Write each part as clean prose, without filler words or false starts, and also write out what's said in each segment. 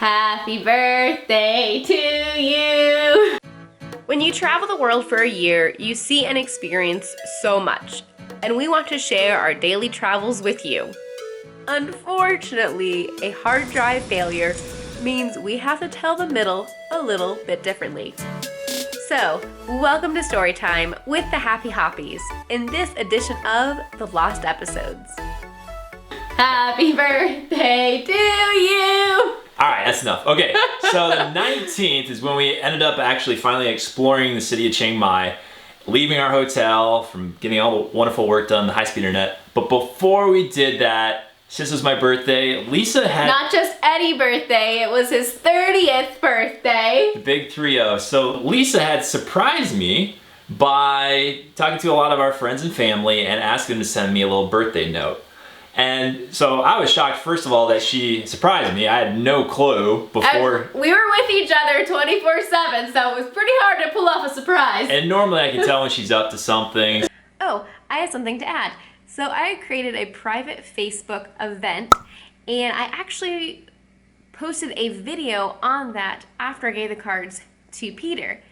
Happy birthday to you! When you travel the world for a year, you see and experience so much, and we want to share our daily travels with you. Unfortunately, a hard drive failure means we have to tell the middle a little bit differently. So, welcome to Storytime with the Happy Hoppies in this edition of The Lost Episodes. Happy birthday to you! Alright, that's enough. Okay, so the 19th is when we ended up actually finally exploring the city of Chiang Mai, leaving our hotel, from getting all the wonderful work done, the high-speed internet. But before we did that, since it was my birthday, Lisa had... Not just Eddie's birthday, it was his 30th birthday. The big 3-0. So Lisa had surprised me by talking to a lot of our friends and family and asking them to send me a little birthday note. And so I was shocked, first of all, that she surprised me. I had no clue before. And we were with each other 24/7, so it was pretty hard to pull off a surprise. And normally I can tell when she's up to something. Oh, I have something to add. So I created a private Facebook event, and I actually posted a video on that after I gave the cards to Peter.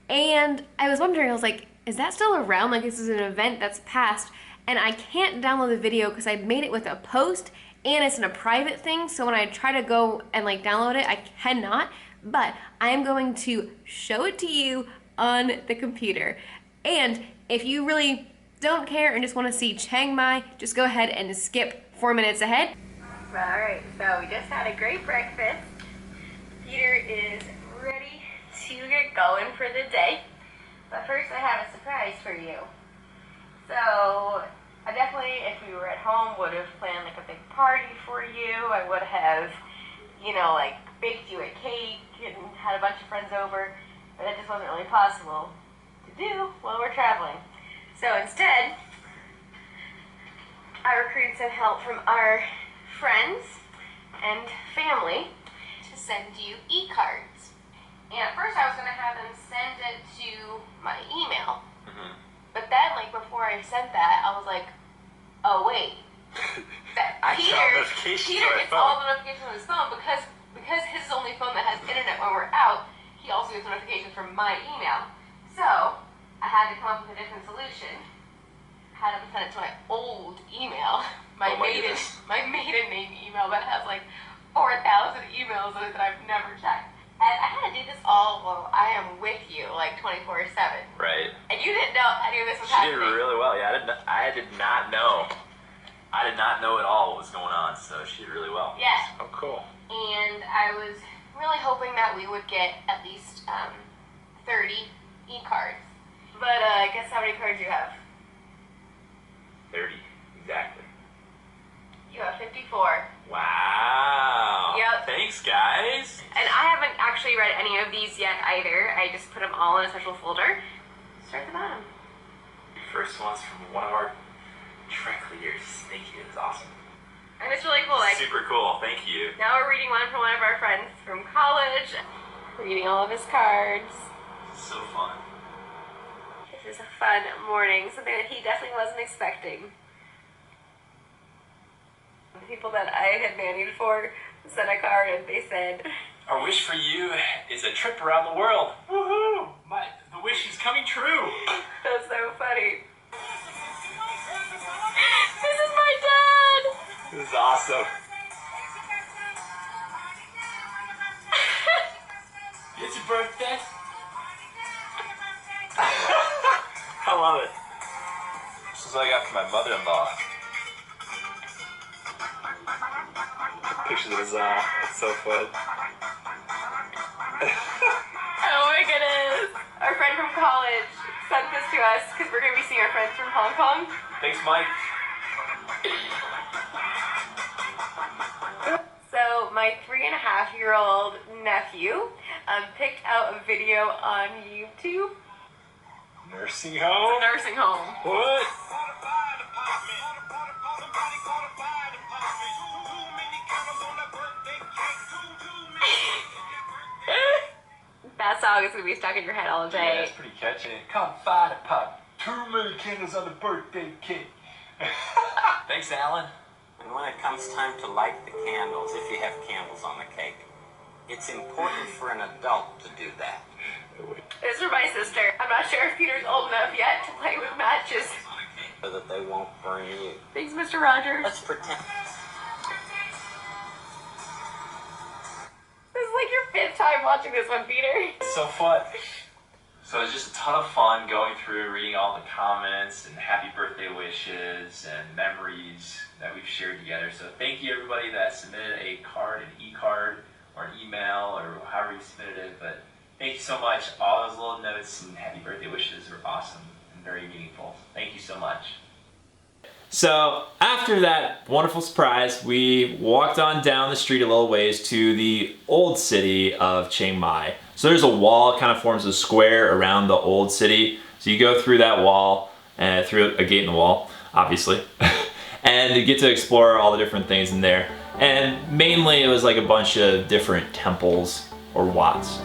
And I was wondering, I was like, is that still around? Like, this is an event that's passed. And I can't download the video because I made it with a post and it's in a private thing, so when I try to go and like download it, I cannot, but I am going to show it to you on the computer. And if you really don't care and just want to see Chiang Mai, just go ahead and skip 4 minutes ahead. Alright, so we just had a great breakfast. Peter is ready to get going for the day, but first I have a surprise for you. So, I definitely, if we were at home, would have planned like a big party for you. I would have, you know, like baked you a cake and had a bunch of friends over, but that just wasn't really possible to do while we're traveling. So instead, I recruited some help from our friends and family to send you e-cards. And at first I was going to have them send it to my email. But then, like, before I sent that, I was like, oh, wait. Peter gets all the notifications on his phone because his is the only phone that has internet when we're out. He also gets notifications from my email. So, I had to come up with a different solution. I had him send it to my old email, my maiden name email that has, like, 4,000 emails in it that I've never checked. And I had to do this all while I am with you, like 24/7. Right. And you didn't know any of this was happening. She did really well. Yeah, I did not know. I did not know at all what was going on, so she did really well. Yeah. Oh, cool. And I was really hoping that we would get at least 30 e-cards. But guess how many cards you have? 30, exactly. You have 54. Wow. Yep. Thanks, guys. And I haven't actually read any of these yet either. I just put them all in a special folder. Start at the bottom. First one's from one of our Trek leaders. Thank you. It was awesome. And it's really cool. Like, super cool. Thank you. now we're reading one from one of our friends from college. Reading all of his cards. This is so fun. This is a fun morning. Something that he definitely wasn't expecting. The people that I had managed for sent a card and they said, our wish for you is a trip around the world. Woohoo! The wish is coming true. that's so funny. This is my dad! This is awesome. It's your birthday. I love it. This is what I got from my mother-in-law. Pictures of his it's so fun. Oh my goodness. Our friend from college sent this to us because we're going to be seeing our friends from Hong Kong. Thanks, Mike. So my 3.5-year-old nephew picked out a video on YouTube. Nursing home? Nursing home. What? That song is going to be stuck in your head all day. Yeah, it's pretty catchy. Come find a pop. Too many candles on the birthday cake. Thanks, Alan. And when it comes time to light the candles, if you have candles on the cake, it's important for an adult to do that. This is for my sister. I'm not sure if Peter's old enough yet to play with matches. So that they won't burn you. Thanks, Mr. Rogers. Let's pretend. This is like your 5th time watching this one, Peter. It's so fun. So it was just a ton of fun going through, reading all the comments and happy birthday wishes and memories that we've shared together. So thank you everybody that submitted a card, an e-card, or an email, or however you submitted it. But thank you so much. All those little notes and happy birthday wishes were awesome and very meaningful. Thank you so much. So after that wonderful surprise, we walked on down the street a little ways to the old city of Chiang Mai. So there's a wall, it kind of forms a square around the old city. So you go through that wall, and through a gate in the wall, obviously, and you get to explore all the different things in there. And mainly it was like a bunch of different temples or wats.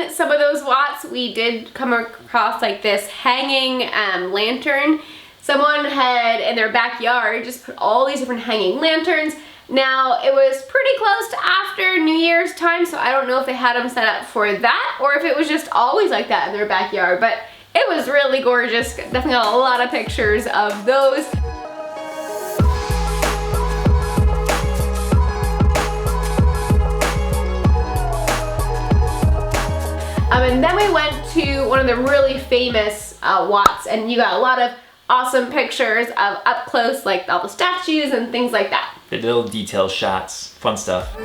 Some of those wats, we did come across like this hanging lantern. Someone had in their backyard just put all these different hanging lanterns. Now it was pretty close to after New Year's time, so I don't know if they had them set up for that or if it was just always like that in their backyard, but it was really gorgeous. Definitely got a lot of pictures of those. And then we went to one of the really famous wats, and you got a lot of awesome pictures of up close, like all the statues and things like that. The little detail shots, fun stuff.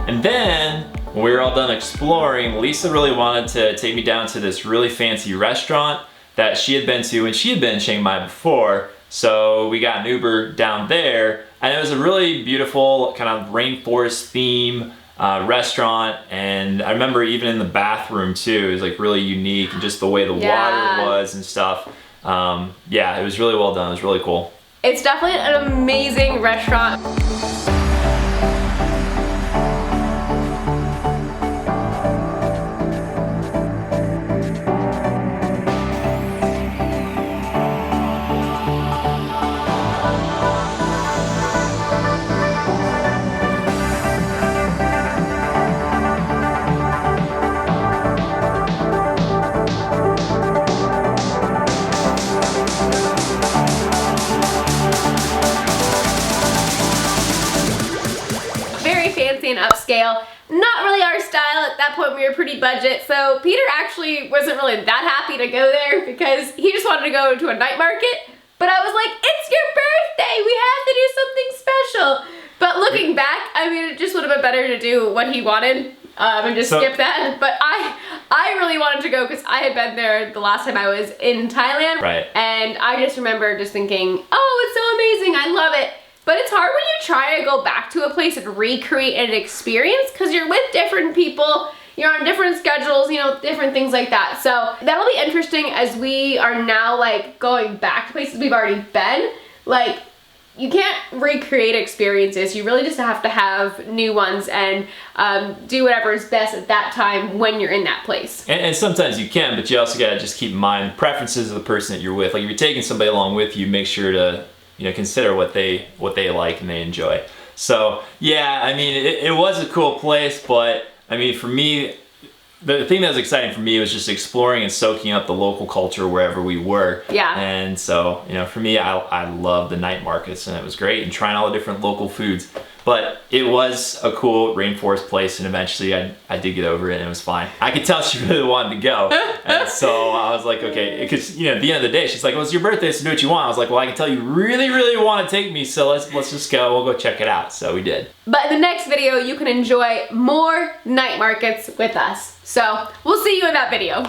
And then, when we were all done exploring, Lisa really wanted to take me down to this really fancy restaurant that she had been to when she had been in Chiang Mai before. So we got an Uber down there, and it was a really beautiful kind of rainforest theme restaurant. And I remember even in the bathroom too, it was like really unique, and just the way the water was and stuff. Yeah, it was really well done. It was really cool. It's definitely an amazing restaurant. And upscale. Not really our style. At that point we were pretty budget, so Peter actually wasn't really that happy to go there because he just wanted to go to a night market. But I was like, it's your birthday, we have to do something special. But looking back, I mean, it just would have been better to do what he wanted and just skip that. But I really wanted to go because I had been there the last time I was in Thailand. Right. And I just remember just thinking, oh, it's so amazing, I love it. But it's hard when you try to go back to a place and recreate an experience because you're with different people, you're on different schedules, you know, different things like that. So that'll be interesting as we are now like going back to places we've already been. Like, you can't recreate experiences. You really just have to have new ones and do whatever is best at that time when you're in that place. And sometimes you can, but you also gotta just keep in mind the preferences of the person that you're with. Like if you're taking somebody along with you, make sure to consider what they like and they enjoy. So yeah, I mean it was a cool place, but I mean for me, the thing that was exciting for me was just exploring and soaking up the local culture wherever we were. Yeah. And so, for me, I love the night markets, and it was great, and trying all the different local foods. But it was a cool rainforest place, and eventually I did get over it, and it was fine. I could tell she really wanted to go. And so I was like, okay, because, at the end of the day, she's like, well, it's your birthday, so do what you want. I was like, well, I can tell you really, really want to take me, so let's just go. We'll go check it out. So we did. But in the next video, you can enjoy more night markets with us. So we'll see you in that video.